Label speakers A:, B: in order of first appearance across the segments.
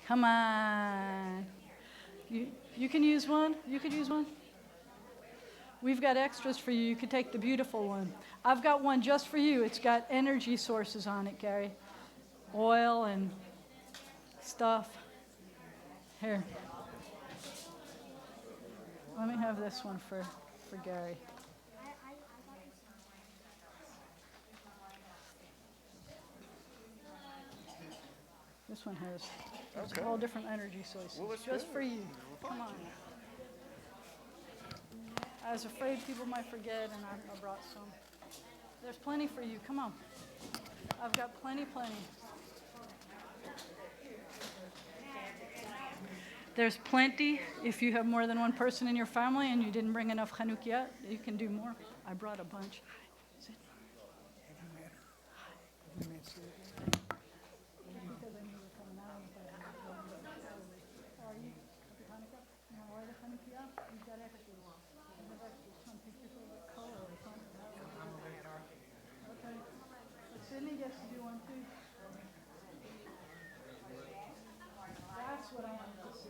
A: Come on. You can use one? You could use one? We've got extras for you. You could take the beautiful one. I've got one just for you. It's got energy sources on it, Gary. Oil and stuff. Here. Let me have this one for Gary. This one has all different energy sources.
B: Well,
A: just for you. Come on. I was afraid people might forget, and I brought some. There's plenty for you. Come on. I've got plenty. There's plenty. If you have more than one person in your family and you didn't bring enough Hanukiyot, you can do more. I brought a bunch. Sydney gets to do one too. That's what I wanted to see.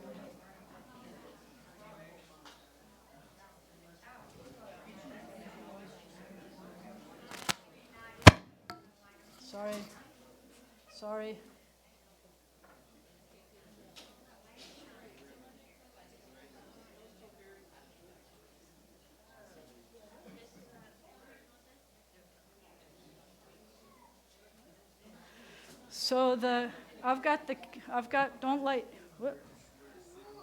A: Sorry. So don't light. What?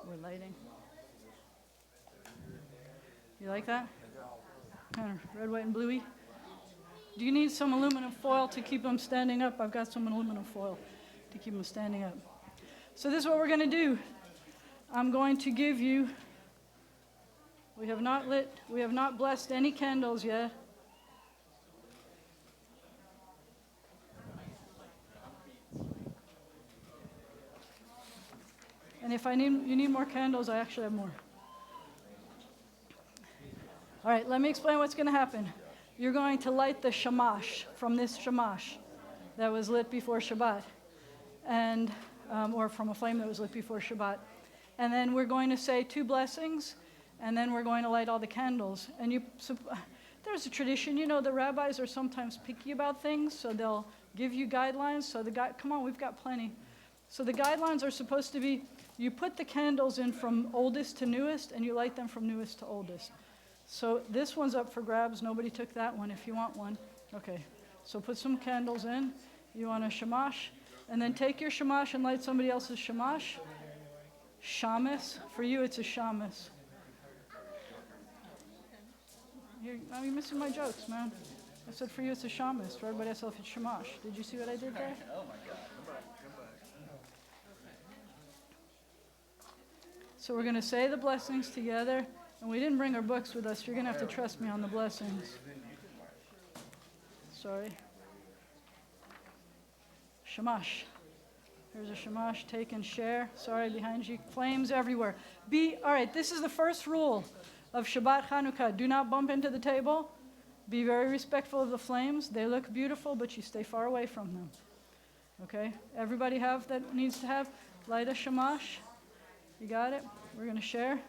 A: We're lighting. You like that? Kind of red, white, and bluey. Do you need some aluminum foil to keep them standing up? I've got some aluminum foil to keep them standing up. So this is what we're going to do. I'm going to give you, we have not blessed any candles yet. And if you need more candles, I actually have more. All right, let me explain what's going to happen. You're going to light the shamash from this shamash that was lit before Shabbat, and or from a flame that was lit before Shabbat. And then we're going to say 2 blessings, and then we're going to light all the candles. And there's a tradition, the rabbis are sometimes picky about things, so they'll give you guidelines. So come on, we've got plenty. So the guidelines are supposed to be, you put the candles in from oldest to newest, and you light them from newest to oldest. So this one's up for grabs. Nobody took that one if you want one. Okay, so put some candles in. You want a shamash, and then take your shamash and light somebody else's shamash. Shamus. For you, it's a shamus. You're missing my jokes, man. I said for you, it's a shamus. For everybody else, it's shamash. Did you see what I did there?
B: Oh, my God.
A: So we're going to say the blessings together. And we didn't bring our books with us. You're going to have to trust me on the blessings. Sorry. Shamash. Here's a shamash. Take and share. Sorry, behind you. Flames everywhere. All right, this is the first rule of Shabbat Hanukkah. Do not bump into the table. Be very respectful of the flames. They look beautiful, but you stay far away from them. Okay? Everybody have that needs to have? Light a shamash. You got it? We're going to share.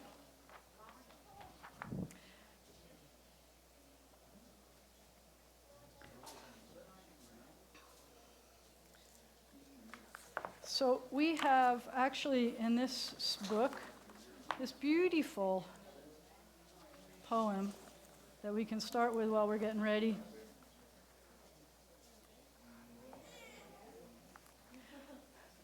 A: So we have actually in this book this beautiful poem that we can start with while we're getting ready.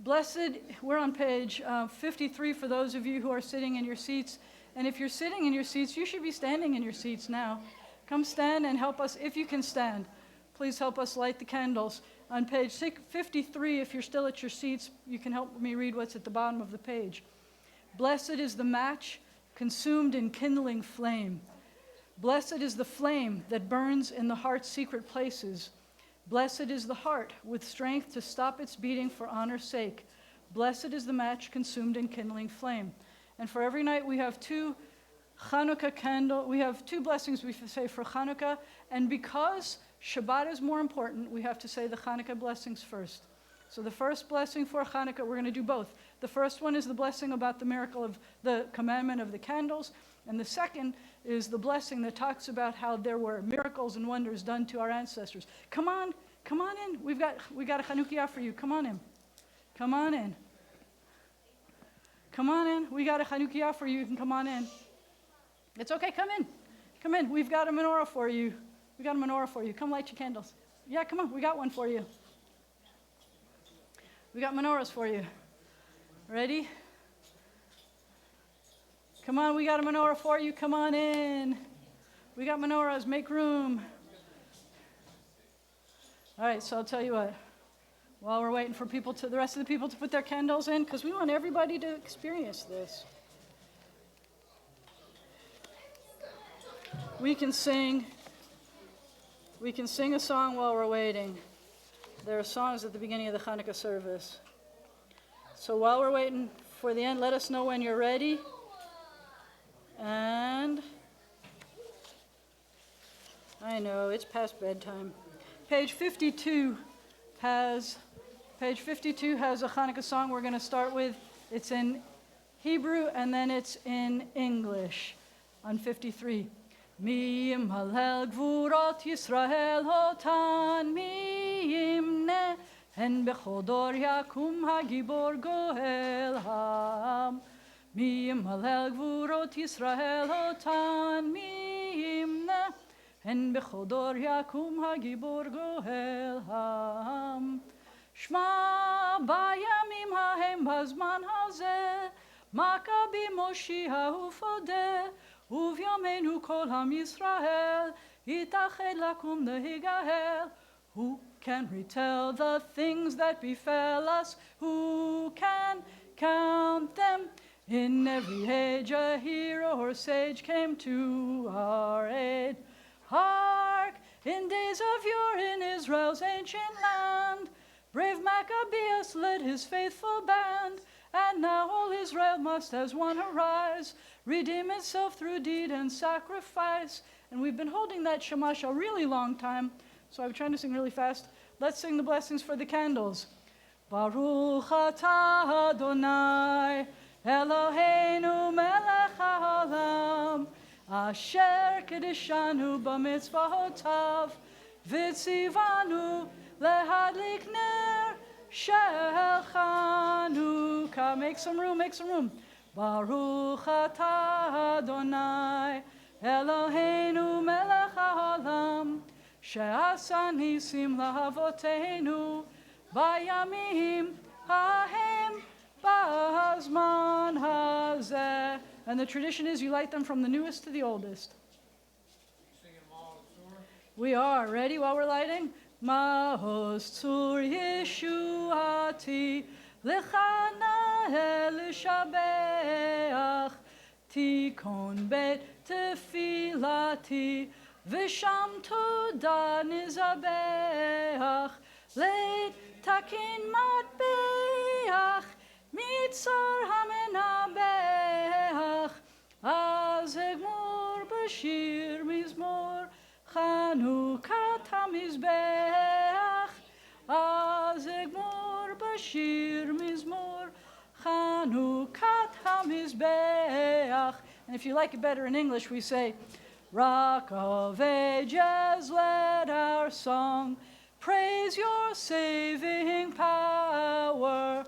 A: Blessed, we're on page 53 for those of you who are sitting in your seats. And if you're sitting in your seats, you should be standing in your seats now. Come stand and help us, if you can stand. Please help us light the candles. On page 53, if you're still at your seats, you can help me read what's at the bottom of the page. Blessed is the match consumed in kindling flame. Blessed is the flame that burns in the heart's secret places. Blessed is the heart with strength to stop its beating for honor's sake. Blessed is the match consumed in kindling flame. And for every night we have 2 Hanukkah candle. We have 2 blessings we say for Hanukkah. And because Shabbat is more important, we have to say the Hanukkah blessings first. So the first blessing for Hanukkah, we're going to do both. The first one is the blessing about the miracle of the commandment of the candles. And the second is the blessing that talks about how there were miracles and wonders done to our ancestors. Come on in. We got a Hanukiyot for you. Come on in. Come on in. Come on in. We got a Hanukiyot for you. You can come on in. It's okay. Come in. Come in. We've got a menorah for you. We got a menorah for you. Come light your candles. Yeah, come on. We got one for you. We got menorahs for you. Ready? Come on, we got a menorah for you. Come on in. We got menorahs. Make room. All right, so I'll tell you what. While we're waiting for the rest of the people to put their candles in, because we want everybody to experience this. We can sing a song while we're waiting. There are songs at the beginning of the Hanukkah service. So while we're waiting for the end, let us know when you're ready. And I know, it's past bedtime. Page 52 has a Hanukkah song we're going to start with. It's in Hebrew and then it's in English on 53. Mi imhalel gvurot Yisrael hotan mi imne en bechodor yakum hagibor goel ham. Mi imhalel gvurot Yisrael hotan mi imne en bechodor yakum hagibor goel ham. Shma bayamim hahem bazman hazeh Makabi Moshiach ufodeh Uvyomenu kol ham Yisrael Yitached lakum lehigahel. Who can retell the things that befell us? Who can count them? In every age a hero or sage came to our aid. Hark! In days of yore in Israel's ancient land, brave Maccabeus led his faithful band, and now all Israel must as one arise, redeem itself through deed and sacrifice. And we've been holding that shamash a really long time, so I'm trying to sing really fast. Let's sing the blessings for the candles. Baruch atah Adonai, Eloheinu melech haolam, asher kedeshanu b'mitzvotav, v'tzivanu lehadlik ner shel Chanukah. Make some room. Baruch atah Adonai, Eloheinu melech haolam, she'asa nisim lahavotenu, bayamim hahem bazman hazeh. And the tradition is you light them from the newest to the oldest. We are. Ready while we're lighting? Mahoz tzur yeshuati lechana elishabeach tikon bet tefilati v'sham toda nizabeach leit takin matbeach mitzar hamenabeach az egmor b'shir mizmor Chanukat hamizbeach az egmor b'shir mizmor Chanukat hamizbeach. And if you like it better in English, we say, Rock of ages, let our song praise your saving power.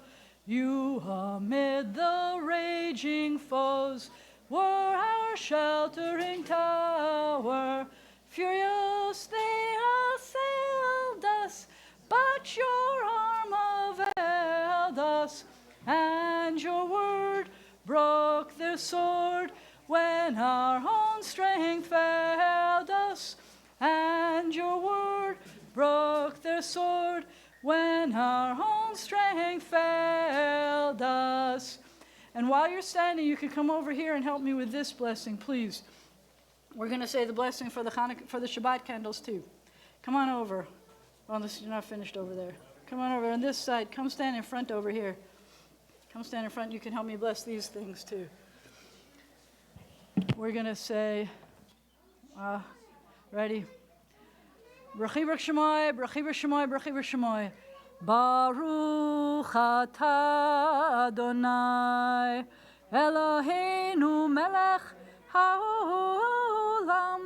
A: You amid the raging foes were our sheltering tower. Furious they assailed us, but your arm availed us, and your word broke their sword when our own strength failed us, and your word broke their sword when our own strength failed us. And while you're standing, you can come over here and help me with this blessing, please. We're going to say the blessing for the Shabbat candles too. Come on over. Well, unless you're not finished over there. Come on over on this side. Come stand in front over here. Come stand in front. You can help me bless these things too. We're going to say, ready? Brachi b'shamoy, brachi b'shamoy, brachi b'shamoy. Baruch atah Adonai Eloheinu melech haolam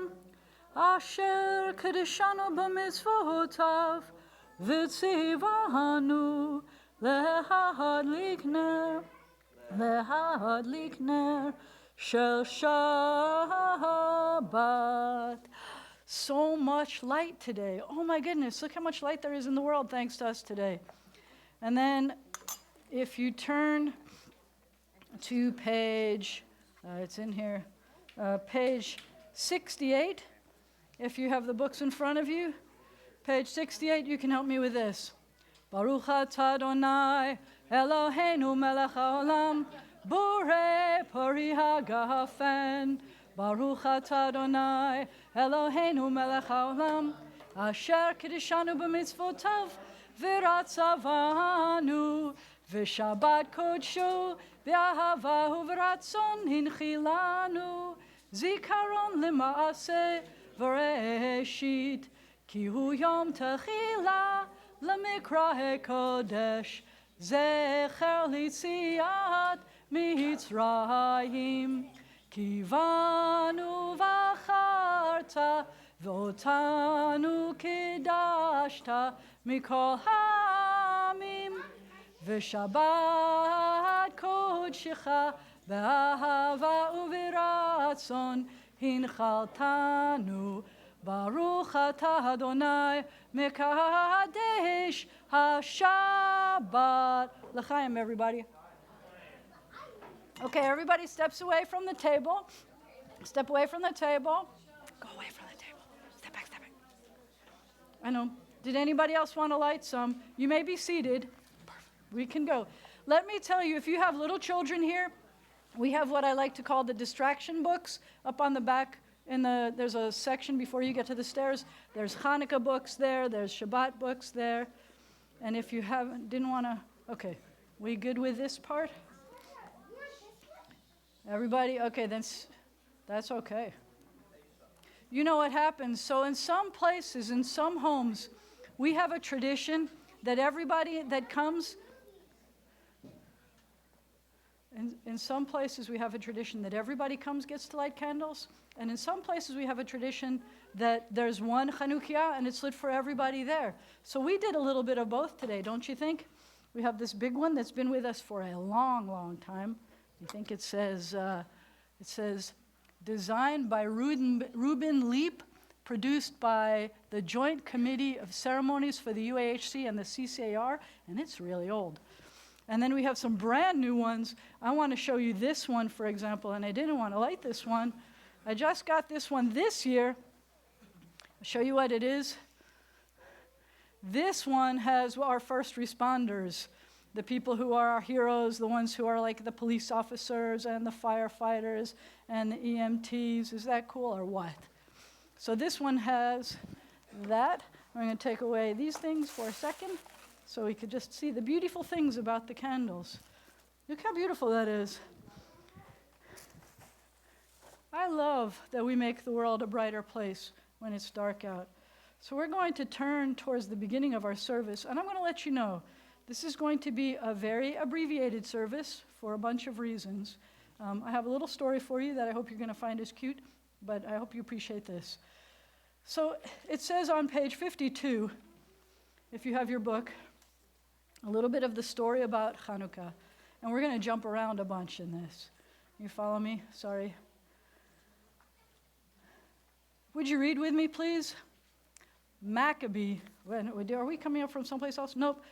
A: asher kedeshanu b'mitzvotav v'tzivanu lehadlik ner shel Shabbat. So much light today. Oh my goodness, look how much light there is in the world thanks to us today. And then if you turn to page, it's in here, page 68, if you have the books in front of you, page 68, you can help me with this. Baruch atah Adonai Eloheinu melech haolam borei pari hagafen. Baruch atah Adonai Eloheinu melech haolam asher kedeshanu b'mitzvotav v'ratzavanu v'shabbat kodshu b'ahava uv'ratzon hinchilanu zikaron l'maaseh v'reshit ki hu yom techila l'mikra kodesh zecher litziat mitzrayim kivanu v'acharta v'otanu kidashta mikol ha'amim v'shabbat kodshecha b'ahava uv'ratzon hinchaltanu Baruch atah Adonai mekadesh haShabbat. L'chaim, everybody. Okay, everybody steps away from the table. Step away from the table. Go away from the table. Step back, step back. I know. Did anybody else want to light some? You may be seated. Perfect. We can go. Let me tell you, if you have little children here, we have what I like to call the distraction books up on the back. There's a section before you get to the stairs. There's Hanukkah books there. There's Shabbat books there. And if you didn't want to, okay, we good with this part? Everybody? Okay, then that's okay. You know what happens? So in some places, in some homes, we have a tradition that everybody that comes, in some places we have a tradition that everybody comes gets to light candles. And in some places we have a tradition that there's one Hanukiyot and it's lit for everybody there. So we did a little bit of both today, don't you think? We have this big one that's been with us for a long, long time. I think it says designed by Reuben Leap, produced by the Joint Committee of Ceremonies for the UAHC and the CCAR, and it's really old. And then we have some brand new ones. I want to show you this one, for example, and I didn't want to light this one. I just got this one this year. I'll show you what it is. This one has our first responders, the people who are our heroes, the ones who are like the police officers and the firefighters and the EMTs. Is that cool or what? So this one has that. I'm going to take away these things for a second so we could just see the beautiful things about the candles. Look how beautiful that is. I love that we make the world a brighter place when it's dark out. So we're going to turn towards the beginning of our service, and I'm going to let you know, this is going to be a very abbreviated service for a bunch of reasons. I have a little story for you that I hope you're going to find is cute, but I hope you appreciate this. So it says on page 52, if you have your book, a little bit of the story about Hanukkah. And we're going to jump around a bunch in this. You follow me? Sorry. Would you read with me, please? Maccabee. Are we coming up from someplace else? Nope.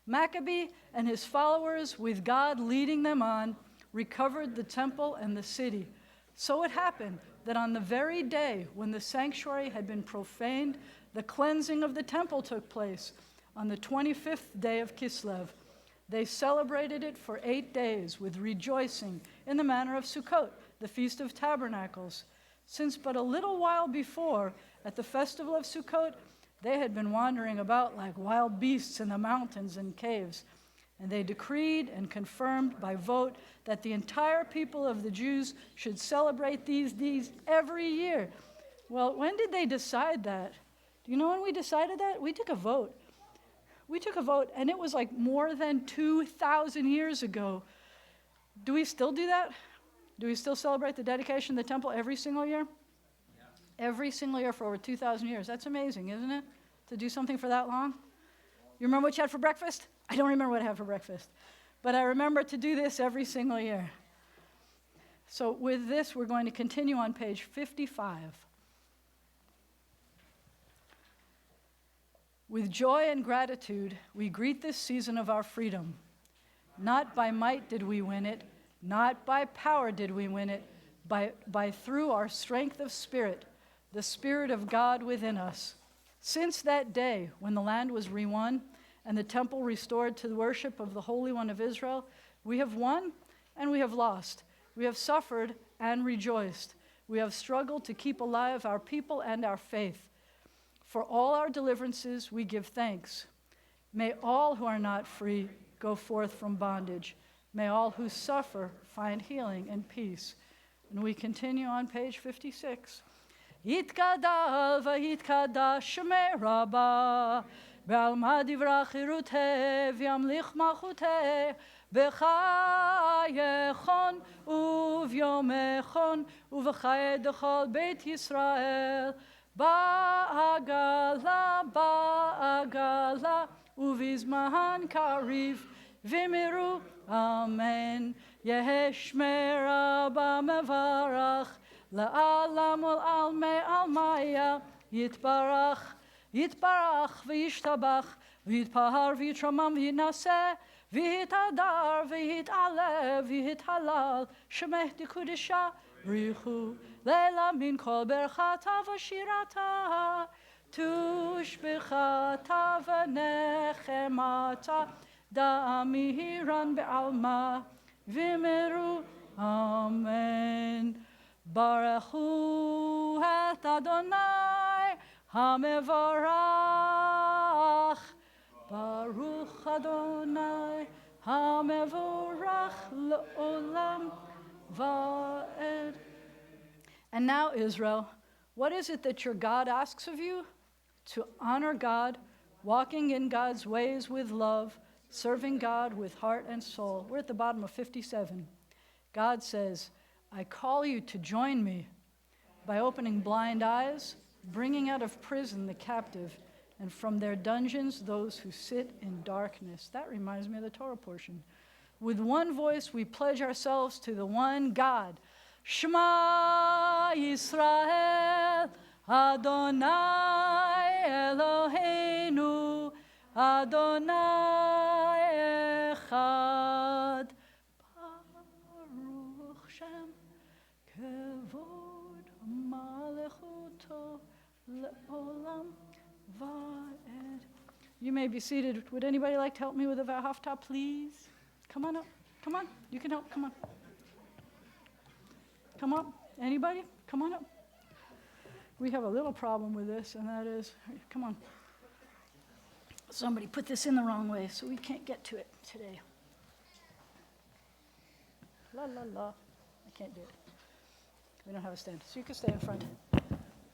A: Maccabee and his followers, with God leading them on, recovered the temple and the city. So it happened that on the very day when the sanctuary had been profaned, the cleansing of the temple took place on the 25th day of Kislev. They celebrated it for 8 days with rejoicing in the manner of Sukkot, the Feast of Tabernacles. Since but a little while before, at the festival of Sukkot, they had been wandering about like wild beasts in the mountains and caves. And they decreed and confirmed by vote that the entire people of the Jews should celebrate these days every year. Well, when did they decide that? Do you know when we decided that? We took a vote. We took a vote, and it was like more than 2,000 years ago. Do we still do that? Do we still celebrate the dedication of the temple every single year? Yeah. Every single year for over 2,000 years. That's amazing, isn't it? To do something for that long. You remember what you had for breakfast? I don't remember what I had for breakfast. But I remember to do this every single year. So with this, we're going to continue on page 55. With joy and gratitude, we greet this season of our freedom. Not by might did we win it, not by power did we win it, by through our strength of spirit, the Spirit of God within us. Since that day when the land was re-won and the temple restored to the worship of the Holy One of Israel, we have won and we have lost. We have suffered and rejoiced. We have struggled to keep alive our people and our faith. For all our deliverances, we give thanks. May all who are not free go forth from bondage. May all who suffer find healing and peace. And we continue on page 56. Yitkadal v'yitkadash shmei Rabbah, b'alma divrach chiruteh v'yamlich malchuteh, b'chayechon uvyomechon uv'chayed dechol Beit Yisrael, ba'agala, uvizmahan kariv, v'miru, amen. Yeheshme Rabba mevarach, la'alam ul'almei almaya, yitbarach v'yishtabach, v'yitpahar v'yitramam v'yinaseh, v'yitadar v'yitalev v'yithalal, shemeh dekudisha richu, leila min kol berchata v'shirata, tushbichata v'nechemata, da'amiran be'alma, v'miru, amen. Baruchu et Adonai hamevorach, Baruch Adonai hamevorach le'olam va'ed. And now, Israel, what is it that your God asks of you? To honor God, walking in God's ways with love, serving God with heart and soul. We're at the bottom of 57. God says, I call you to join me by opening blind eyes, bringing out of prison the captive, and from their dungeons those who sit in darkness. That reminds me of the Torah portion. With one voice we pledge ourselves to the one God. Shema Yisrael, Adonai Eloheinu, Adonai Echad. Baruch Shem, Kevod Malechuto Le'olam Va'ed. You may be seated. Would anybody like to help me with the V'ahavta, please? Come on up. Come on. You can help. Come on. Come up. Anybody? Come on up. We have a little problem with this, and that is, come on. Somebody put this in the wrong way, so we can't get to it today. La, la, la. I can't do it. We don't have a stand. So you can stay in front.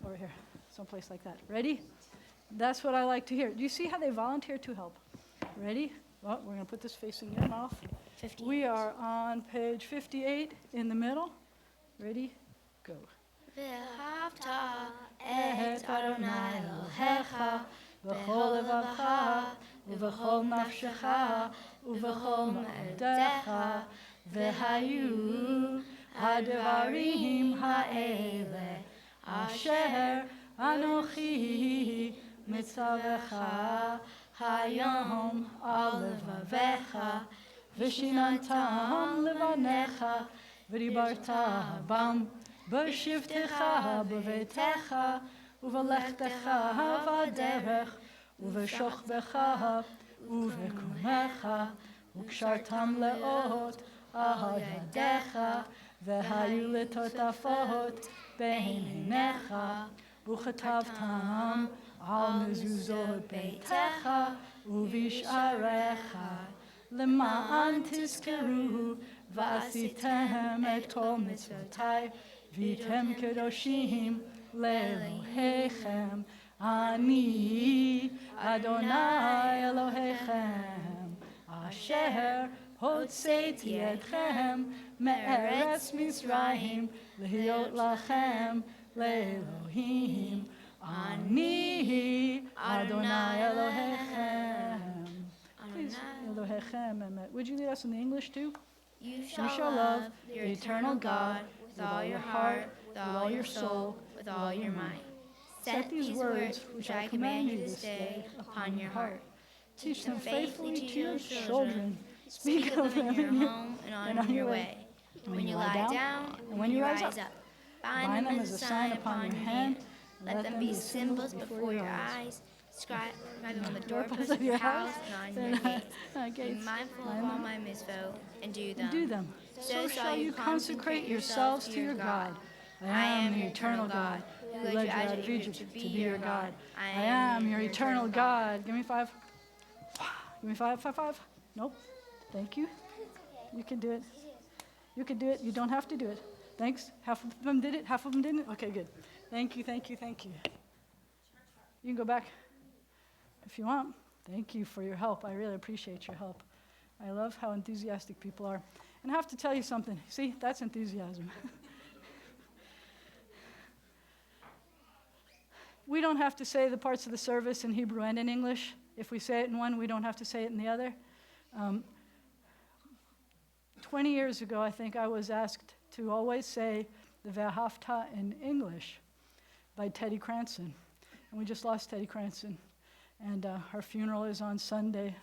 A: Over here. Someplace like that. Ready? That's what I like to hear. Do you see how they volunteer to help? Ready? Well, we're going to put this facing your mouth. 58. We are on page 58 in the middle. Ready? Go.
B: ואהבת את אדוני אלוהיך בכל לבבך ובכל נפשך ובכל מאודיך, והיו הדברים האלה אשר אנוכי מצווך היום על לבביך, ושיננתם לבניך ודיברת בם בשבתך בביתך ובלכתך בדרך ובשוכבך ובקומך, וקשרתם לאות על ידיך, והיו לטוטפות בין עיניך, וכתבתם על מזוזות ביתך ובשעריך, למען תזכרו ועשיתם את כל מצוותי, והייתם קדושים לאלוהיכם,
A: Ani Adonai Elohechem, Asher Hotzeiti etchem me'eretz Mitzrayim, lehiyot lachem le'Elohim. Ani Adonai Elohechem. Please, Elohechem, Emet. Would you lead us in the English too?
B: You shall love your eternal God with all your heart, with all your soul, with all your might. Set these words which I command you this day upon your heart. Teach them faithfully to your children. Speak of them in your home and on your way. When you lie down and when you rise up. Bind them as a sign upon your hand. Let them be symbols before your eyes. Scribe them on the doorposts of your house and on your gates. Be mindful of all my mitzvot and do them.
A: So shall you consecrate yourselves to your God. I am the eternal God, who led you out of Egypt to be your God. I am your eternal God. Give me 5. Give me 5. 5, 5. Nope. Thank you. You can do it. You can do it. You don't have to do it. Thanks. Half of them did it. Half of them didn't. Okay, good. Thank you, thank you, thank you. You can go back if you want. Thank you for your help. I really appreciate your help. I love how enthusiastic people are. And I have to tell you something. See, that's enthusiasm. We don't have to say the parts of the service in Hebrew and in English. If we say it in one, we don't have to say it in the other. 20 years ago, I think I was asked to always say the Ve'ahavta in English by Teddy Cranston. And we just lost Teddy Cranston. And her funeral is on Sunday.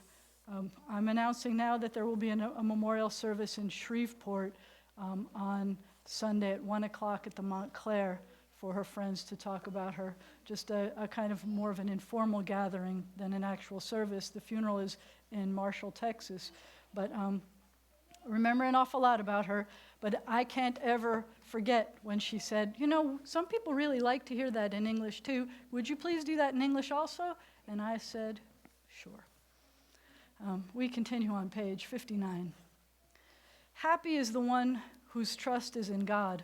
A: I'm announcing now that there will be a memorial service in Shreveport on Sunday at 1 o'clock at the Montclair for her friends to talk about her. Just a kind of more of an informal gathering than an actual service. The funeral is in Marshall, Texas. But remember an awful lot about her. But I can't ever forget when she said, you know, some people really like to hear that in English too. Would you please do that in English also? And I said, sure. We continue on page 59. Happy is the one whose trust is in God.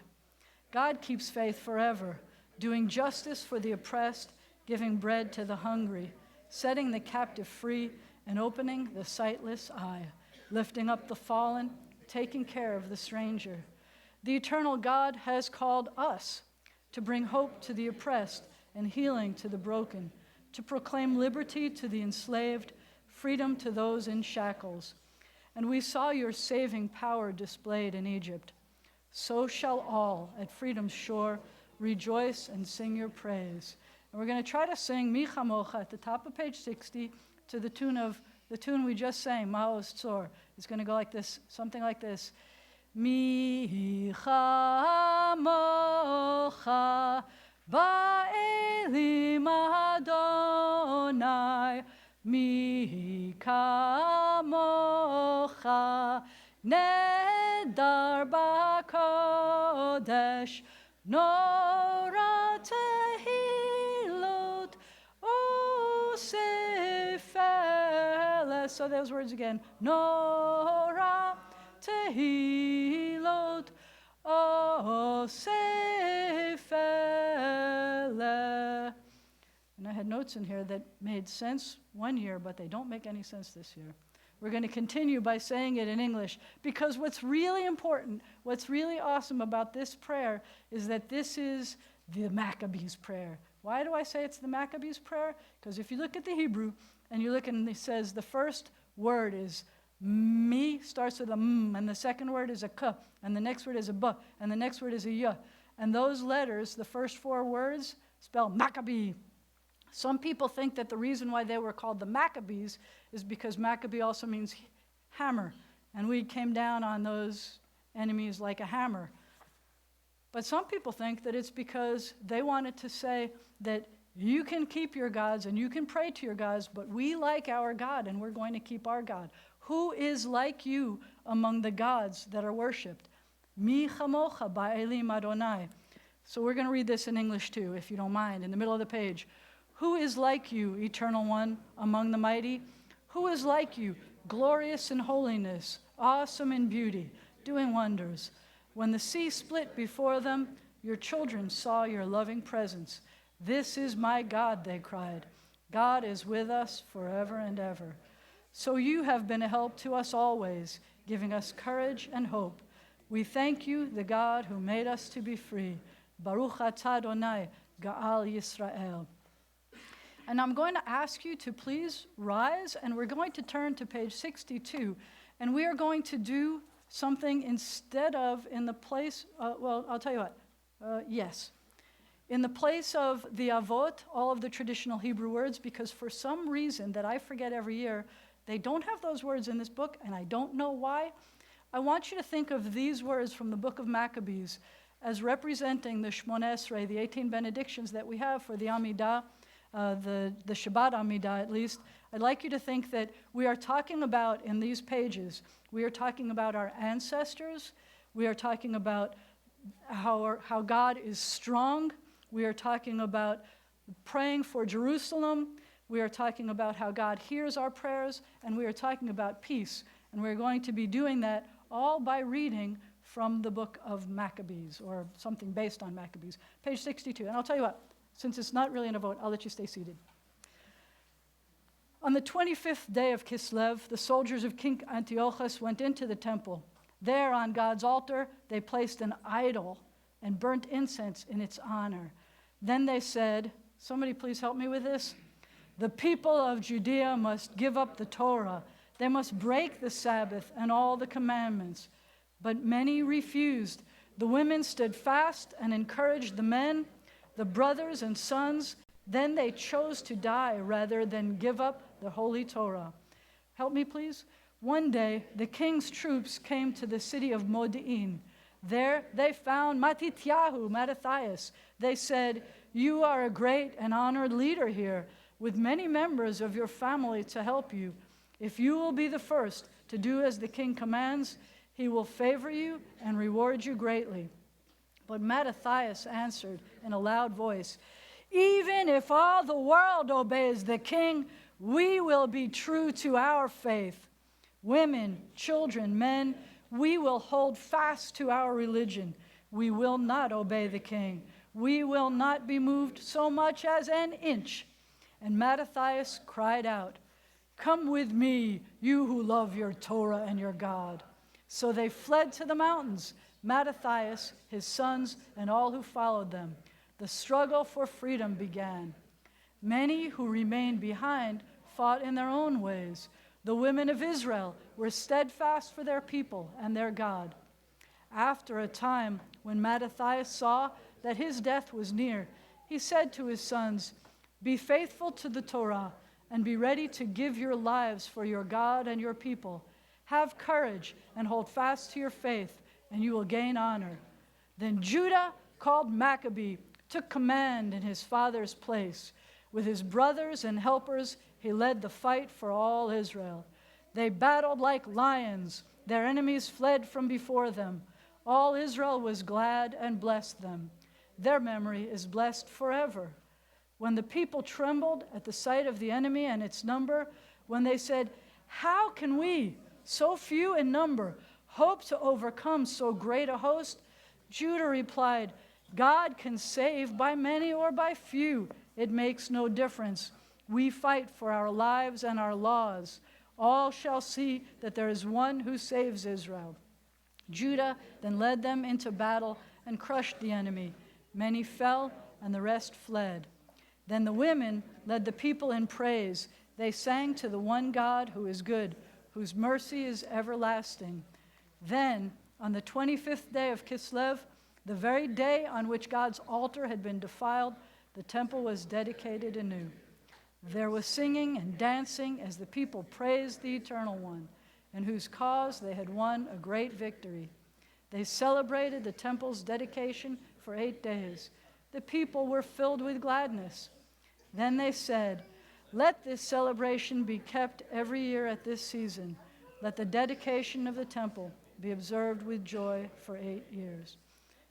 A: God keeps faith forever, doing justice for the oppressed, giving bread to the hungry, setting the captive free, and opening the sightless eye, lifting up the fallen, taking care of the stranger. The eternal God has called us to bring hope to the oppressed and healing to the broken, to proclaim liberty to the enslaved, freedom to those in shackles. And we saw your saving power displayed in Egypt. So shall all at freedom's shore rejoice and sing your praise. And we're going to try to sing Mi Chamocha at the top of page 60 to the tune we just sang, Ma'oz Tzor. It's going to go like this, something like this. Mi Chamocha ba'elim Adonai, Mi Kamocha Nedar ba'kodesh, Nora tehilot usefeles. So those words again. Nora tehilot usefeles. And I had notes in here that made sense one year, but they don't make any sense this year. We're going to continue by saying it in English, because what's really important, what's really awesome about this prayer is that this is the Maccabees' prayer. Why do I say it's the Maccabees' prayer? Because if you look at the Hebrew and you look and it says the first word is mi, starts with a m, and the second word is a k, and the next word is a b, and the next word is a y. And those letters, the first 4 words, spell Maccabee. Some people think that the reason why they were called the Maccabees is because Maccabee also means hammer, and we came down on those enemies like a hammer. But some people think that it's because they wanted to say that you can keep your gods and you can pray to your gods, but we like our God and we're going to keep our God. Who is like you among the gods that are worshipped? Mi chamocha ba'elim Adonai. So we're going to read this in English too, if you don't mind, in the middle of the page. Who is like you, Eternal One, among the mighty? Who is like you, glorious in holiness, awesome in beauty, doing wonders? When the sea split before them, your children saw your loving presence. "This is my God," they cried. "God is with us forever and ever. So you have been a help to us always, giving us courage and hope. We thank you, the God who made us to be free. Baruch atah Adonai, Ga'al Yisrael." And I'm going to ask you to please rise, and we're going to turn to page 62, and we are going to do something instead of in the place, I'll tell you what, yes. In the place of the avot, all of the traditional Hebrew words, because for some reason that I forget every year, they don't have those words in this book, and I don't know why. I want you to think of these words from the book of Maccabees as representing the Shmoneh Esrei, the 18 benedictions that we have for the Amidah, the Shabbat Amidah at least. I'd like you to think that we are talking about, in these pages, we are talking about our ancestors, we are talking about how God is strong, we are talking about praying for Jerusalem, we are talking about how God hears our prayers, and we are talking about peace. And we're going to be doing that all by reading from the book of Maccabees, or something based on Maccabees. Page 62. And I'll tell you what, since it's not really an vote, I'll let you stay seated. On the 25th day of Kislev, the soldiers of King Antiochus went into the temple. There, on God's altar, they placed an idol and burnt incense in its honor. Then they said, somebody please help me with this. The people of Judea must give up the Torah. They must break the Sabbath and all the commandments. But many refused. The women stood fast and encouraged the men, the brothers and sons. Then they chose to die rather than give up the holy Torah. Help me, please. One day, the king's troops came to the city of Modi'in. There they found Mattathias. They said, "You are a great and honored leader here, with many members of your family to help you. If you will be the first to do as the king commands, he will favor you and reward you greatly." But Mattathias answered in a loud voice, "Even if all the world obeys the king, we will be true to our faith. Women, children, men, we will hold fast to our religion. We will not obey the king. We will not be moved so much as an inch." And Mattathias cried out, "Come with me, you who love your Torah and your God." So they fled to the mountains, Mattathias, his sons, and all who followed them. The struggle for freedom began. Many who remained behind fought in their own ways. The women of Israel were steadfast for their people and their God. After a time, when Mattathias saw that his death was near, he said to his sons, "Be faithful to the Torah and be ready to give your lives for your God and your people. Have courage and hold fast to your faith, and you will gain honor." Then Judah, called Maccabee, took command in his father's place. With his brothers and helpers, he led the fight for all Israel. They battled like lions. Their enemies fled from before them. All Israel was glad and blessed them. Their memory is blessed forever. When the people trembled at the sight of the enemy and its number, when they said, "How can we, so few in number, hope to overcome so great a host?" Judah replied, "God can save by many or by few. It makes no difference. We fight for our lives and our laws. All shall see that there is one who saves Israel." Judah then led them into battle and crushed the enemy. Many fell, and the rest fled. Then the women led the people in praise. They sang to the one God who is good, whose mercy is everlasting. Then, on the 25th day of Kislev, the very day on which God's altar had been defiled, the temple was dedicated anew. There was singing and dancing as the people praised the Eternal One, in whose cause they had won a great victory. They celebrated the temple's dedication for 8 days. The people were filled with gladness. Then they said, "Let this celebration be kept every year at this season. Let the dedication of the temple be observed with joy for 8 years."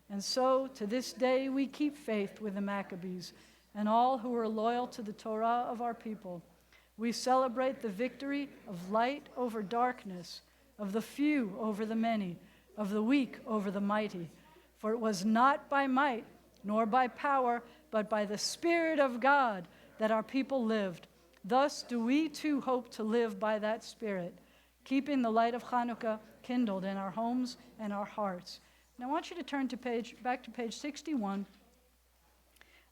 A: And so, to this day, we keep faith with the Maccabees and all who are loyal to the Torah of our people. We celebrate the victory of light over darkness, of the few over the many, of the weak over the mighty. For it was not by might nor by power, but by the Spirit of God, that our people lived. Thus do we too hope to live by that Spirit, keeping the light of Hanukkah kindled in our homes and our hearts. And I want you to turn back to page 61,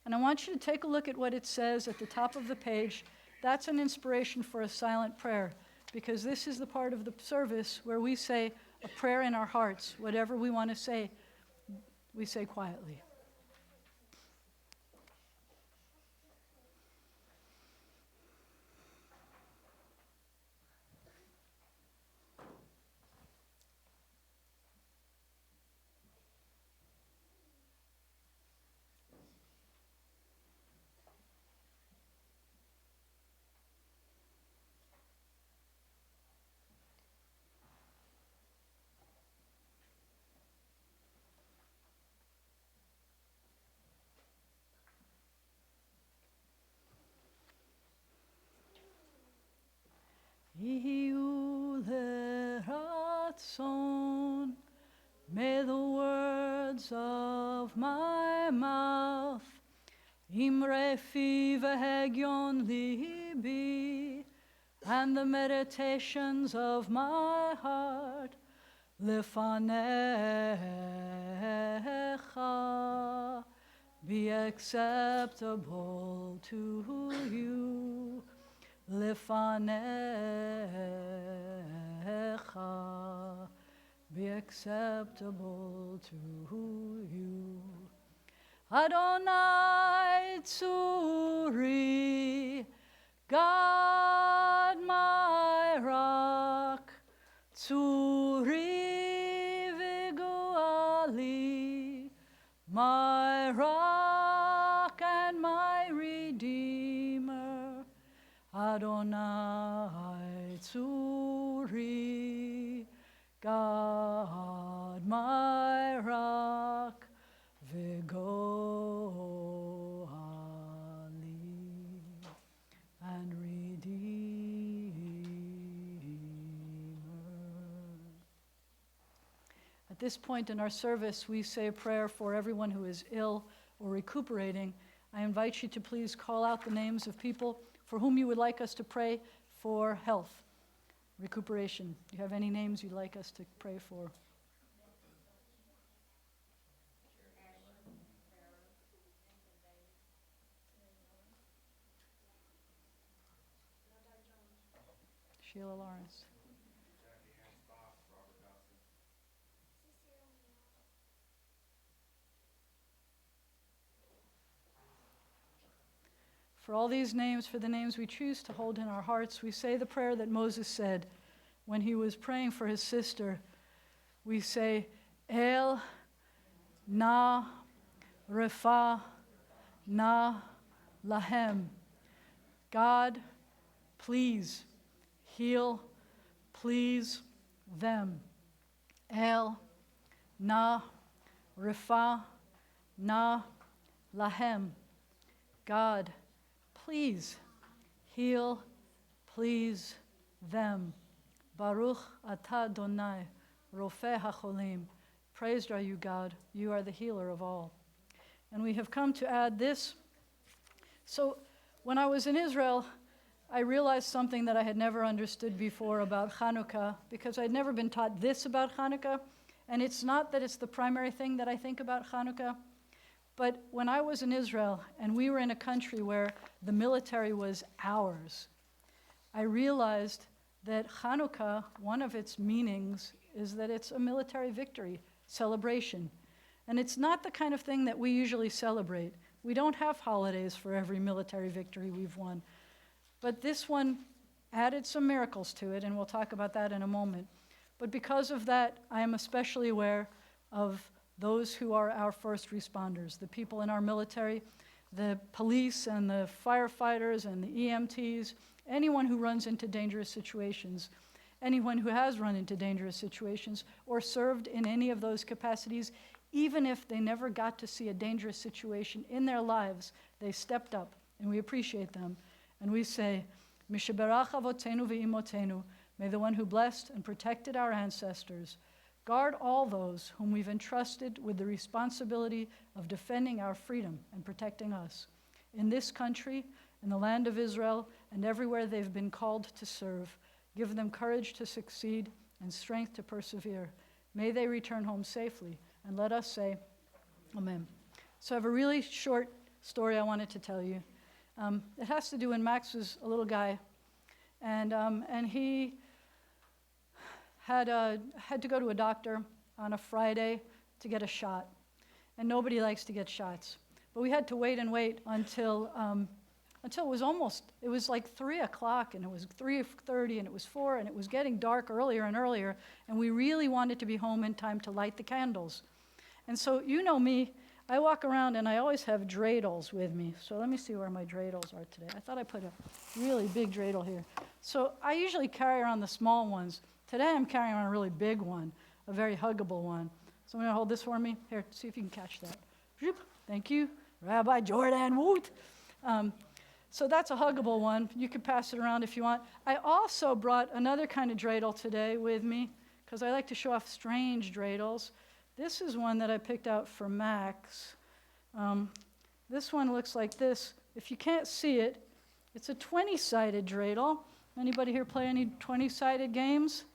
A: and I want you to take a look at what it says at the top of the page. That's an inspiration for a silent prayer, because this is the part of the service where we say a prayer in our hearts. Whatever we want to say, we say quietly. Ihu leratzon, may the words of my mouth, imre fi vehegyon libi, and the meditations of my heart, lefanecha, be acceptable to you. Lefanecha, be acceptable to you. Adonai Tzuri, God my rock, Tzuri v'goali, my rock and my redeemer. Adonai Tzuri, God my rock, v'goali, and redeemer. At this point in our service, we say a prayer for everyone who is ill or recuperating. I invite you to please call out the names of people for whom you would like us to pray for health, recuperation. Do you have any names you'd like us to pray for? Sheila Lawrence. For all these names, for the names we choose to hold in our hearts, we say the prayer that Moses said when he was praying for his sister. We say, El na refa na lahem. God, please heal, please them. El na refa na lahem. God, please heal, please them. Baruch atah Adonai, Rofeh HaCholim. Praised are you, God. You are the healer of all. And we have come to add this. So when I was in Israel, I realized something that I had never understood before about Hanukkah, because I'd never been taught this about Hanukkah. And it's not that it's the primary thing that I think about Hanukkah. But when I was in Israel, and we were in a country where the military was ours, I realized that Hanukkah, one of its meanings is that it's a military victory, celebration. And it's not the kind of thing that we usually celebrate. We don't have holidays for every military victory we've won. But this one added some miracles to it, and we'll talk about that in a moment. But because of that, I am especially aware of those who are our first responders, the people in our military, the police and the firefighters and the EMTs, anyone who runs into dangerous situations, anyone who has run into dangerous situations or served in any of those capacities, even if they never got to see a dangerous situation in their lives, they stepped up, and we appreciate them. And we say, Mishaberach avotenu ve'imotenu, may the one who blessed and protected our ancestors Guard all those whom we've entrusted with the responsibility of defending our freedom and protecting us. In this country, in the land of Israel, and everywhere they've been called to serve, give them courage to succeed and strength to persevere. May they return home safely, and let us say, Amen. So I have a really short story I wanted to tell you. It has to do when Max was a little guy, and he had to go to a doctor on a Friday to get a shot, and nobody likes to get shots. But we had to wait and wait until it was like 3 o'clock, and it was 3:30, and it was 4, and it was getting dark earlier and earlier, and we really wanted to be home in time to light the candles. And so, you know me, I walk around and I always have dreidels with me. So let me see where my dreidels are today. I thought I put a really big dreidel here. So I usually carry around the small ones. Today I'm carrying around a really big one, a very huggable one. So I'm going to hold this for me. Here, see if you can catch that. Thank you, Rabbi Jordan Woot. So that's a huggable one. You can pass it around if you want. I also brought another kind of dreidel today with me because I like to show off strange dreidels. This is one that I picked out for Max. This one looks like this. If you can't see it, it's a 20-sided dreidel. Anybody here play any 20-sided games?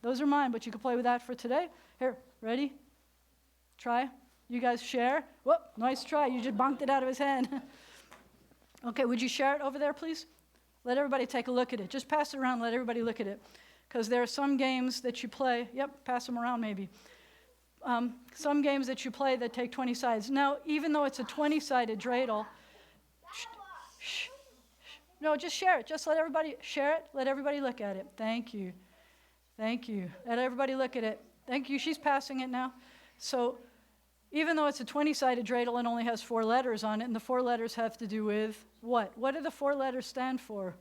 A: Those are mine, but you can play with that for today. Here, ready? Try. You guys share. Whoop, nice try. You just bonked it out of his hand. Okay, would you share it over there, please? Let everybody take a look at it. Just pass it around, let everybody look at it. Because there are some games that you play, pass them around maybe. Some games that you play that take 20 sides. Now, even though it's a 20-sided dreidel, no, just share it. Just let everybody share it. Let everybody look at it. Thank you. Thank you. Let everybody look at it. Thank you. She's passing it now. So even though it's a 20-sided dreidel and only has 4 letters on it, and the 4 letters have to do with what? What do the 4 letters stand for?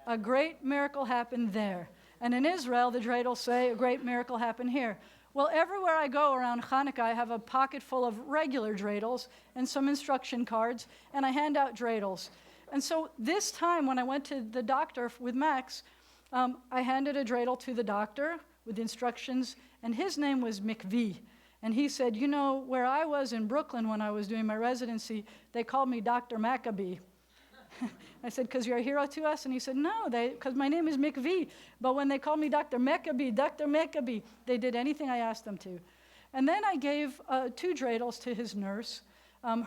A: A great miracle happened there. And in Israel, the dreidels say, a great miracle happened here. Well, everywhere I go around Hanukkah, I have a pocket full of regular dreidels and some instruction cards, and I hand out dreidels. And so this time, when I went to the doctor with Max, I handed a dreidel to the doctor with instructions, and his name was McVie. And he said, you know, where I was in Brooklyn when I was doing my residency, they called me Dr. Maccabee. I said, because you're a hero to us? And he said, no, because my name is McVie. But when they called me Dr. Maccabee, they did anything I asked them to. And then I gave 2 dreidels to his nurse.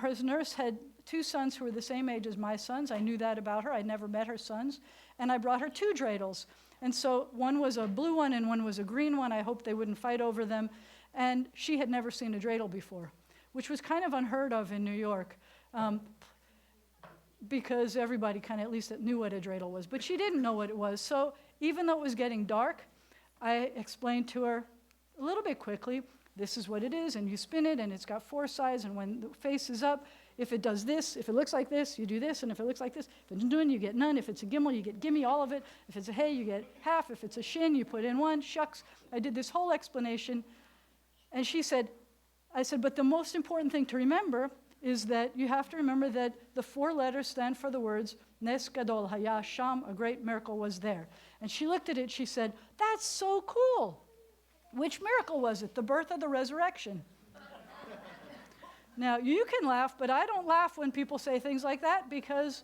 A: His nurse had 2 sons who were the same age as my sons. I knew that about her. I'd never met her sons. And I brought her 2 dreidels. And so one was a blue one and one was a green one. I hoped they wouldn't fight over them. And she had never seen a dreidel before, which was kind of unheard of in New York. Because everybody kind of at least knew what a dreidel was. But she didn't know what it was. So even though it was getting dark, I explained to her a little bit quickly, this is what it is, and you spin it, and it's got 4 sides, and when the face is up, if it does this, if it looks like this, you do this, and if it looks like this, if it's doing, you get none. If it's a gimel, you get gimme, all of it. If it's a hey, you get half. If it's a shin, you put in 1. Shucks. I did this whole explanation, and I said, but the most important thing to remember is that you have to remember that the 4 letters stand for the words Nes Gadol Haya Sham, a great miracle was there. And she looked at it, she said, that's so cool. Which miracle was it? The birth or the resurrection? Now, you can laugh, but I don't laugh when people say things like that because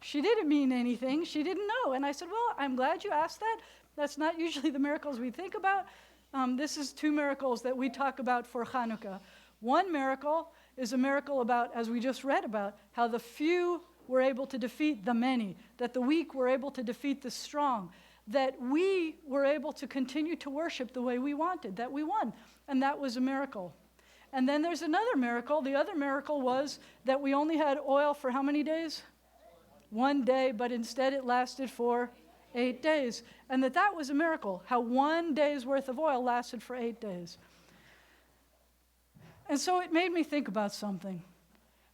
A: she didn't mean anything. She didn't know. And I said, well, I'm glad you asked that. That's not usually the miracles we think about. This is 2 miracles that we talk about for Hanukkah. One miracle is a miracle about, as we just read about, how the few were able to defeat the many, that the weak were able to defeat the strong, that we were able to continue to worship the way we wanted, that we won. And that was a miracle. And then there's another miracle. The other miracle was that we only had oil for how many days? 1 day, but instead it lasted for 8 days. And that was a miracle, how 1 day's worth of oil lasted for 8 days. And so it made me think about something.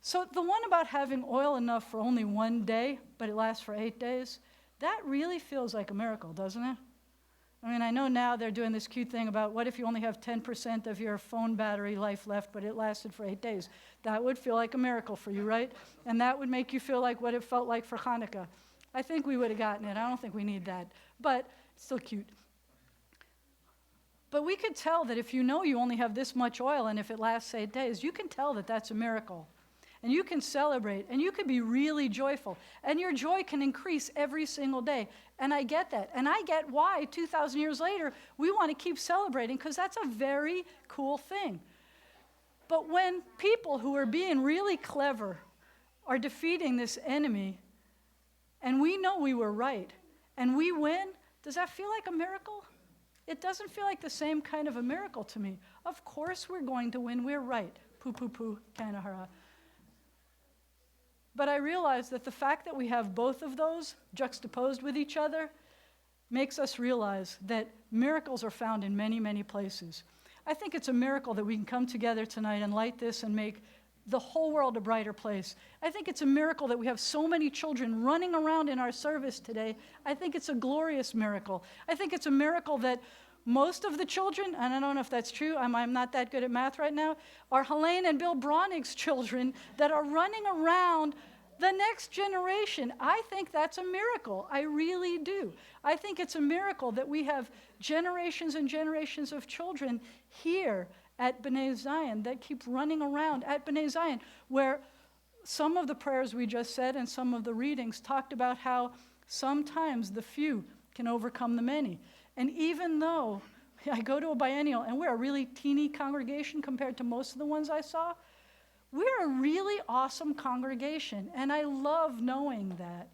A: So the one about having oil enough for only 1 day, but it lasts for 8 days, that really feels like a miracle, doesn't it? I mean, I know now they're doing this cute thing about what if you only have 10% of your phone battery life left, but it lasted for 8 days. That would feel like a miracle for you, right? And that would make you feel like what it felt like for Hanukkah. I think we would have gotten it. I don't think we need that. But it's still cute. But we could tell that if you know you only have this much oil and if it lasts 8 days, you can tell that that's a miracle. And you can celebrate, and you can be really joyful. And your joy can increase every single day. And I get that. And I get why 2,000 years later we want to keep celebrating, because that's a very cool thing. But when people who are being really clever are defeating this enemy, and we know we were right, and we win, does that feel like a miracle? It doesn't feel like the same kind of a miracle to me. Of course we're going to win. We're right. Poo, poo, poo, kanahara. But I realize that the fact that we have both of those juxtaposed with each other makes us realize that miracles are found in many, many places. I think it's a miracle that we can come together tonight and light this and make the whole world a brighter place. I think it's a miracle that we have so many children running around in our service today. I think it's a glorious miracle. I think it's a miracle that most of the children, and I don't know if that's true, I'm not that good at math right now, are Helene and Bill Bronig's children that are running around the next generation. I think that's a miracle. I really do. I think it's a miracle that we have generations and generations of children here at B'nai Zion that keep running around at B'nai Zion, where some of the prayers we just said and some of the readings talked about how sometimes the few can overcome the many. And even though I go to a biennial and we're a really teeny congregation compared to most of the ones I saw, we're a really awesome congregation, and I love knowing that.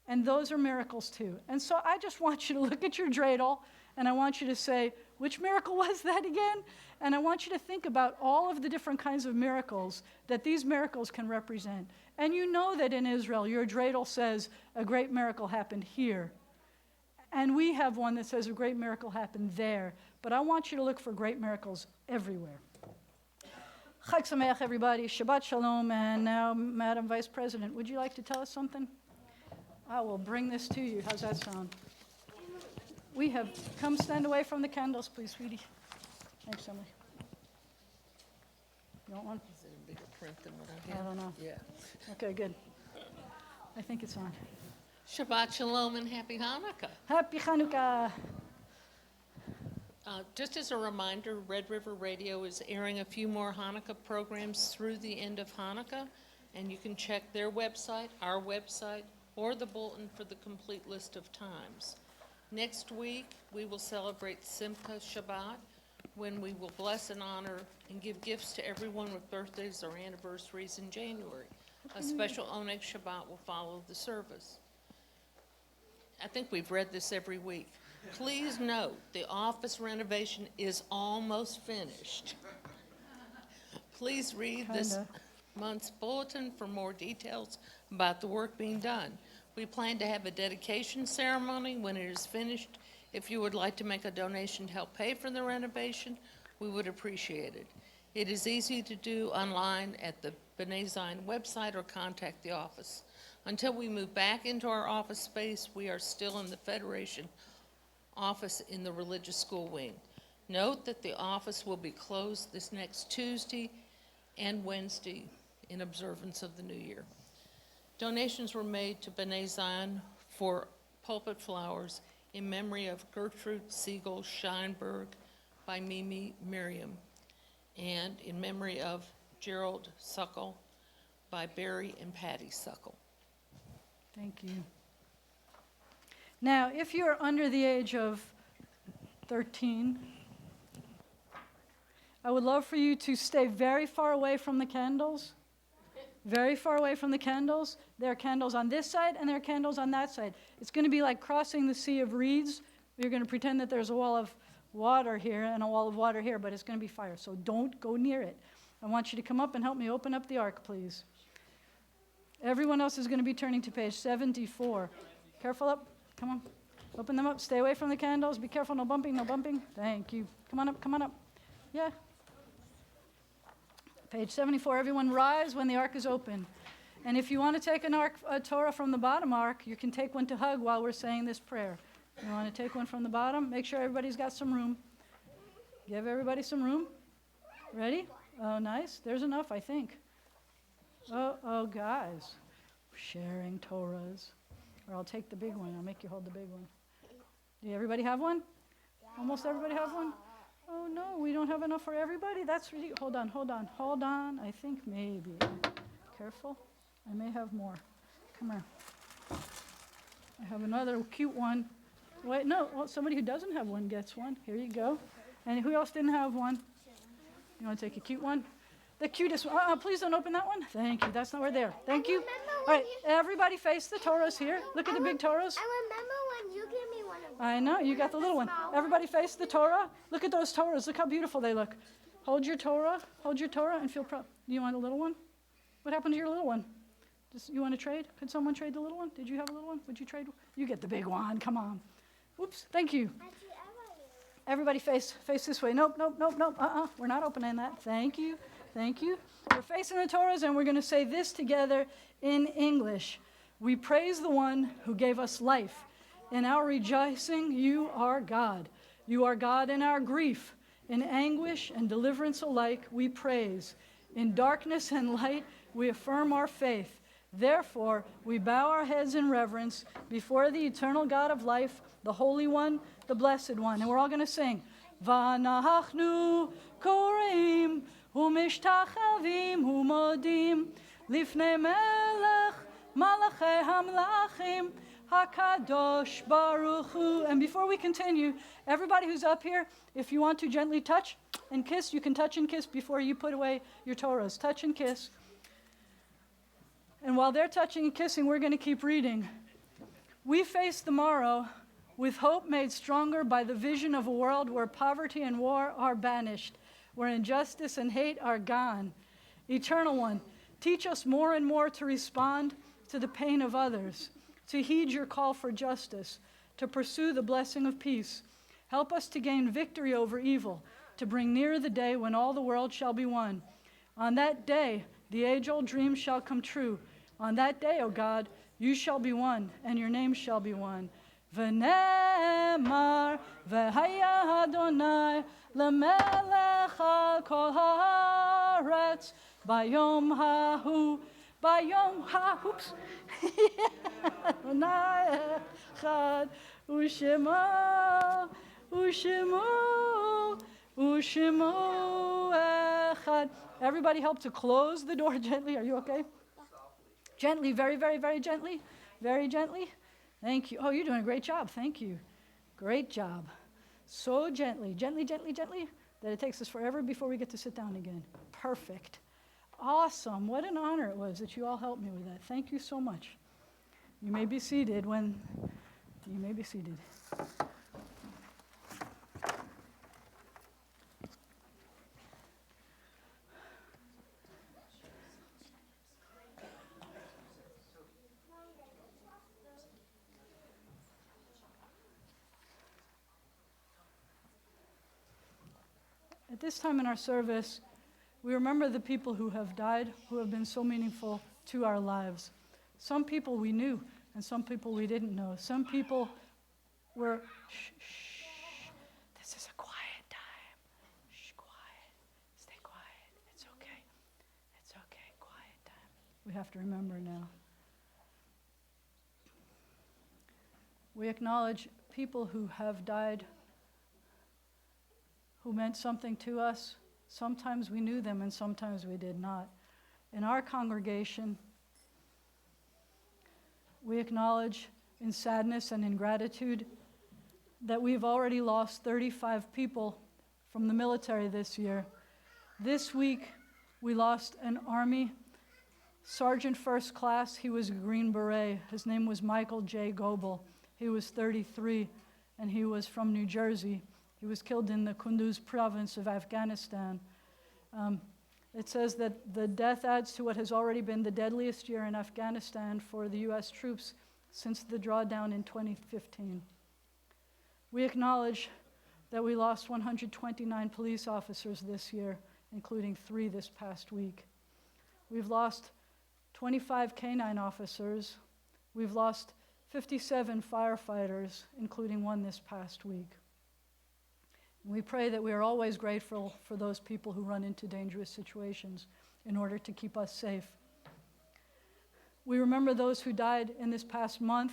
A: And those are miracles too. And so I just want you to look at your dreidel, and I want you to say, which miracle was that again? And I want you to think about all of the different kinds of miracles that these miracles can represent. And you know that in Israel, your dreidel says, a great miracle happened here. And we have one that says a great miracle happened there. But I want you to look for great miracles everywhere. Chag Sameach, everybody. Shabbat Shalom. And now, Madam Vice President, would you like to tell us something? I will bring this to you. How's that sound? We have come stand away from the candles, please, sweetie. Thanks, Emily. You want one?
C: Is it a bigger print than what I have?
A: I don't know.
C: Yeah.
A: Okay, good. I think it's on.
C: Shabbat Shalom and Happy Hanukkah.
A: Happy Hanukkah.
C: Just as a reminder, Red River Radio is airing a few more Hanukkah programs through the end of Hanukkah, and you can check their website, our website, or the bulletin for the complete list of times. Next week, we will celebrate Simcha Shabbat, when we will bless and honor and give gifts to everyone with birthdays or anniversaries in January. A special Oneg Shabbat will follow the service. I think we've read this every week. Please note, the office renovation is almost finished. Please read this month's bulletin for more details about the work being done. We plan to have a dedication ceremony when it is finished. If you would like to make a donation to help pay for the renovation, we would appreciate it. It is easy to do online at the B'nai Zion website or contact the office. Until we move back into our office space, we are still in the Federation office in the religious school wing. Note that the office will be closed this next Tuesday and Wednesday in observance of the New Year. Donations were made to B'nai Zion for pulpit flowers in memory of Gertrude Siegel Scheinberg by Mimi Miriam, and in memory of Gerald Suckle by Barry and Patty Suckle.
A: Thank you. Now, if you're under the age of 13, I would love for you to stay very far away from the candles. Very far away from the candles. There are candles on this side and there are candles on that side. It's going to be like crossing the sea of reeds. You're going to pretend that there's a wall of water here and a wall of water here, but it's going to be fire. So don't go near it. I want you to come up and help me open up the ark, please. Everyone else is going to be turning to page 74. Careful up. Come on. Open them up. Stay away from the candles. Be careful. No bumping. No bumping. Thank you. Come on up. Come on up. Yeah. Page 74. Everyone rise when the ark is open. And if you want to take a Torah from the bottom ark, you can take one to hug while we're saying this prayer. You want to take one from the bottom? Make sure everybody's got some room. Give everybody some room. Ready? Oh, nice. There's enough, I think. Oh, guys. Sharing Torahs. Or I'll take the big one. I'll make you hold the big one. Do everybody have one? Almost everybody have one? Oh no, we don't have enough for everybody? That's ridiculous. Hold on. I think maybe. Careful. I may have more. Come here. I have another cute one. Wait, no, well, somebody who doesn't have one gets one. Here you go. And who else didn't have one? You want to take a cute one? The cutest one. Please don't open that one. Thank you. That's not right there. Thank you. All right, everybody face the Torahs here. Look at the big Torahs.
B: I remember when you gave me one of them.
A: I know, you got the little one. Everybody face the Torah. Look at those Torahs. Look how beautiful they look. Hold your Torah, and feel proud. Do you want a little one? What happened to your little one? You want to trade? Could someone trade the little one? Did you have a little one? Would you trade? You get the big one. Come on. Oops. Thank you. Everybody face this way. Nope. We're not opening that. Thank you. We're facing the Torahs, and we're going to say this together in English. We praise the one who gave us life. In our rejoicing, you are God. You are God in our grief. In anguish and deliverance alike, we praise. In darkness and light, we affirm our faith. Therefore, we bow our heads in reverence before the eternal God of life, the Holy One, the Blessed One. And we're all going to sing. V'anachnu koreim u'mishtachavim u'modim lifnei melech malachei hamlachim hakadosh baruch hu. And before we continue, everybody who's up here, if you want to gently touch and kiss, you can touch and kiss before you put away your Torahs. Touch and kiss. And while they're touching and kissing, we're going to keep reading. We face the morrow with hope made stronger by the vision of a world where poverty and war are banished, where injustice and hate are gone. Eternal One, teach us more and more to respond to the pain of others, to heed your call for justice, to pursue the blessing of peace. Help us to gain victory over evil, to bring near the day when all the world shall be one. On that day, the age-old dream shall come true. On that day, O God, you shall be one, and your name shall be one. V'nemar v'haya Adonai l'melech al kol haaretz bayom ha, oops. Adonai echad u'shemo echad. Everybody help to close the door gently. Are you okay? Gently, very, very, very gently. Very gently. Thank you. Oh, you're doing a great job. Thank you. Great job. So gently, that it takes us forever before we get to sit down again. Perfect. Awesome. What an honor it was that you all helped me with that. Thank you so much. You may be seated. At this time in our service, we remember the people who have died, who have been so meaningful to our lives. Some people we knew, and some people we didn't know. Some people were, shh, this is a quiet time. Shh, quiet, stay quiet. It's okay, quiet time. We have to remember now. We acknowledge people who have died, who meant something to us. Sometimes we knew them and sometimes we did not. In our congregation, we acknowledge in sadness and in gratitude that we've already lost 35 people from the military this year. This week, we lost an Army Sergeant First Class. He was a Green Beret. His name was Michael J. Goebel. He was 33, and he was from New Jersey. He was killed in the Kunduz province of Afghanistan. It says that the death adds to what has already been the deadliest year in Afghanistan for the U.S. troops since the drawdown in 2015. We acknowledge that we lost 129 police officers this year, including 3 this past week. We've lost 25 canine officers. We've lost 57 firefighters, including 1 this past week. We pray that we are always grateful for those people who run into dangerous situations in order to keep us safe. We remember those who died in this past month.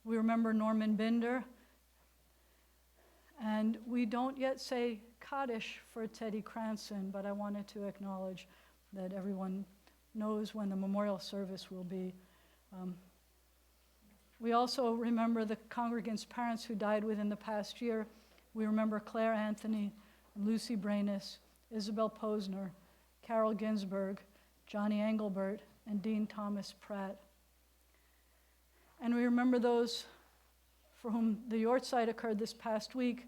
A: We remember Norman Binder. And we don't yet say Kaddish for Teddy Cranston, but I wanted to acknowledge that everyone knows when the memorial service will be. We also remember the congregants' parents who died within the past year. We remember Claire Anthony, Lucy Branis, Isabel Posner, Carol Ginsberg, Johnny Engelbert, and Dean Thomas Pratt. And we remember those for whom the Yortzeit occurred this past week.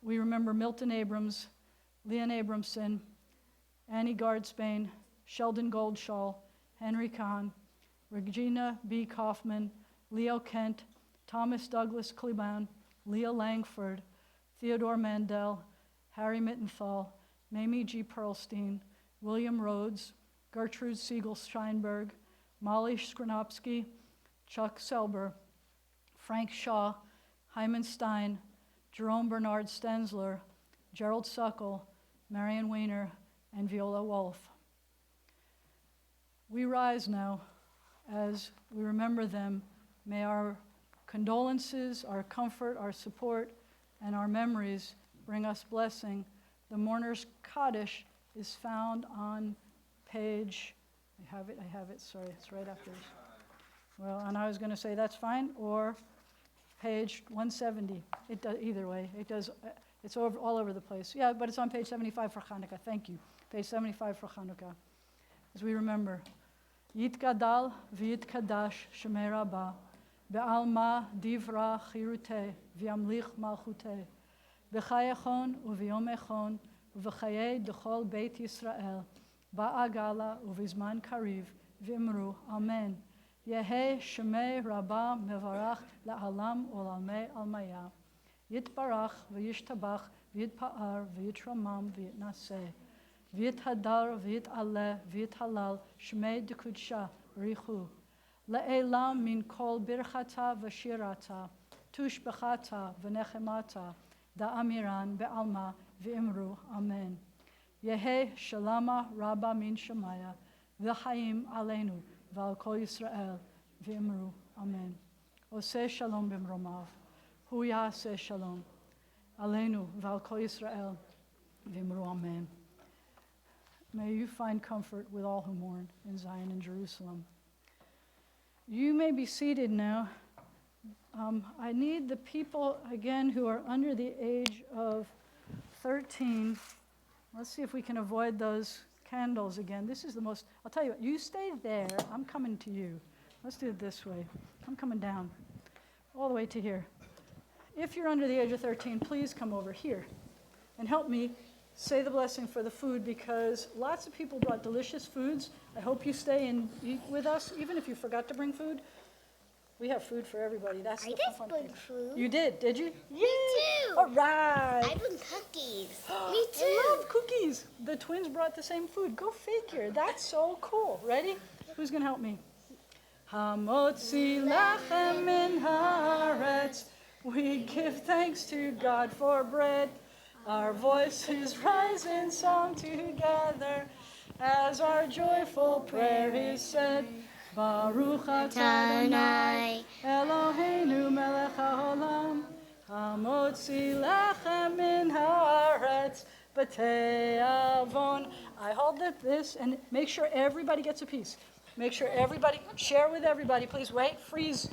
A: We remember Milton Abrams, Leon Abramson, Annie Gardspain, Sheldon Goldschall, Henry Kahn, Regina B. Kaufman, Leo Kent, Thomas Douglas Kleban, Leah Langford, Theodore Mandel, Harry Mittenthal, Mamie G. Perlstein, William Rhodes, Gertrude Siegel Steinberg, Molly Skronopsky, Chuck Selber, Frank Shaw, Hyman Stein, Jerome Bernard Stensler, Gerald Suckle, Marion Weiner, and Viola Wolf. We rise now as we remember them. May our condolences, our comfort, our support, and our memories bring us blessing. The mourner's Kaddish is found on page, I have it, sorry, it's right after this. Well, and I was going to say that's fine, or page 170. It does, either way, it does, it's all over the place. Yeah, but it's on page 75 for Hanukkah, thank you. Page 75 for Hanukkah. As we remember, Yitgadal v'yitkadash shemei Rabbah, be'alma divra chirute v'yamlich malchute, b'chayechon u'v'yom echon u'v'chayei d'chol beit Yisrael, ba'agala u'v'zman kariv v'imru, Amen. Yehei shemei Rabbah mevarach la'alam u'lalmei almaya. Yitbarach v'yishtabach v'yitpa'ar v'yitramam v'yitnaseh. V'yithadar v'yit'aleh v'yithalal shmei d'kudsha richu. Le'elam min kol birchata v'shirata, tushbechata v'nechemata, da'amiran be'alma v'imru, Amen. Yehei shalama rabba min shemaya, v'chaim aleinu, v'al kol Yisrael, v'imru, Amen. Oseh shalom b'mromav, hu ya'aseh shalom, aleinu, v'al kol Yisrael, v'imru, Amen. May you find comfort with all who mourn in Zion and Jerusalem. You may be seated now. I need the people, again, who are under the age of 13. Let's see if we can avoid those candles again. This is the most, I'll tell you what, you stay there. I'm coming to you. Let's do it this way. I'm coming down all the way to here. If you're under the age of 13, please come over here and help me say the blessing for the food, because lots of people brought delicious foods. I hope you stay and eat with us, even if you forgot to bring food. We have food for everybody. That's
B: I
A: the
B: did
A: fun
B: bring
A: thing.
B: food.
A: You did you?
B: Me too.
A: All right.
B: I bring cookies. Me too.
A: I love cookies. The twins brought the same food. Go figure. That's so cool. Ready? Who's going to help me? Hamotzi lachem min haaretz. We give thanks to God for bread. Our voices rise in song together as our joyful prayer is said. Baruch atah Adonai Eloheinu melech haolam, hamotzi lechem min haaretz b'tei avon. I hold this and make sure everybody gets a piece. Make sure everybody, share with everybody. Please wait, freeze.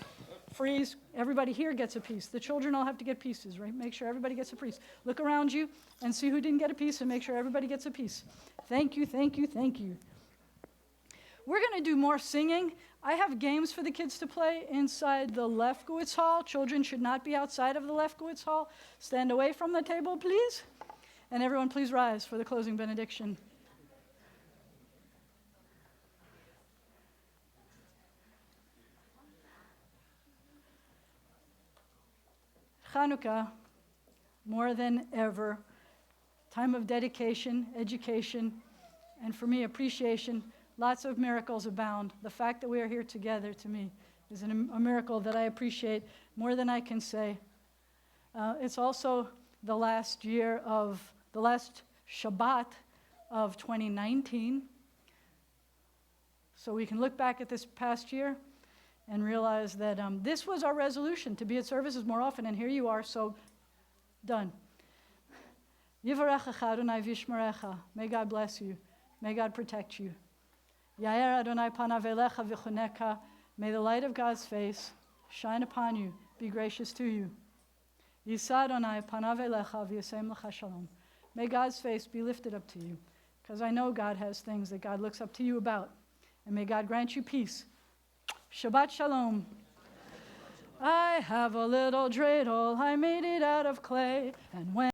A: Everybody here gets a piece. The children all have to get pieces, right? Make sure everybody gets a piece. Look around you and see who didn't get a piece and make sure everybody gets a piece. Thank you, thank you, thank you. We're going to do more singing. I have games for the kids to play inside the Lefkowitz Hall. Children should not be outside of the Lefkowitz Hall. Stand away from the table, please. And everyone, please rise for the closing benediction. Hanukkah, more than ever, time of dedication, education, and for me, appreciation. Lots of miracles abound. The fact that we are here together, to me, is a miracle that I appreciate more than I can say. It's also the last Shabbat of 2019. So we can look back at this past year and realize that this was our resolution, to be at services more often, and here you are, so done. Yivarechecha Adonai v'yishmerecha. May God bless you. May God protect you. Yair Adonai panav elecha v'chuneka. May the light of God's face shine upon you, be gracious to you. Yisa Adonai panav elecha v'yasem lecha shalom. May God's face be lifted up to you, because I know God has things that God looks up to you about. And may God grant you peace. Shabbat shalom. I have a little dreidel, I made it out of clay, and when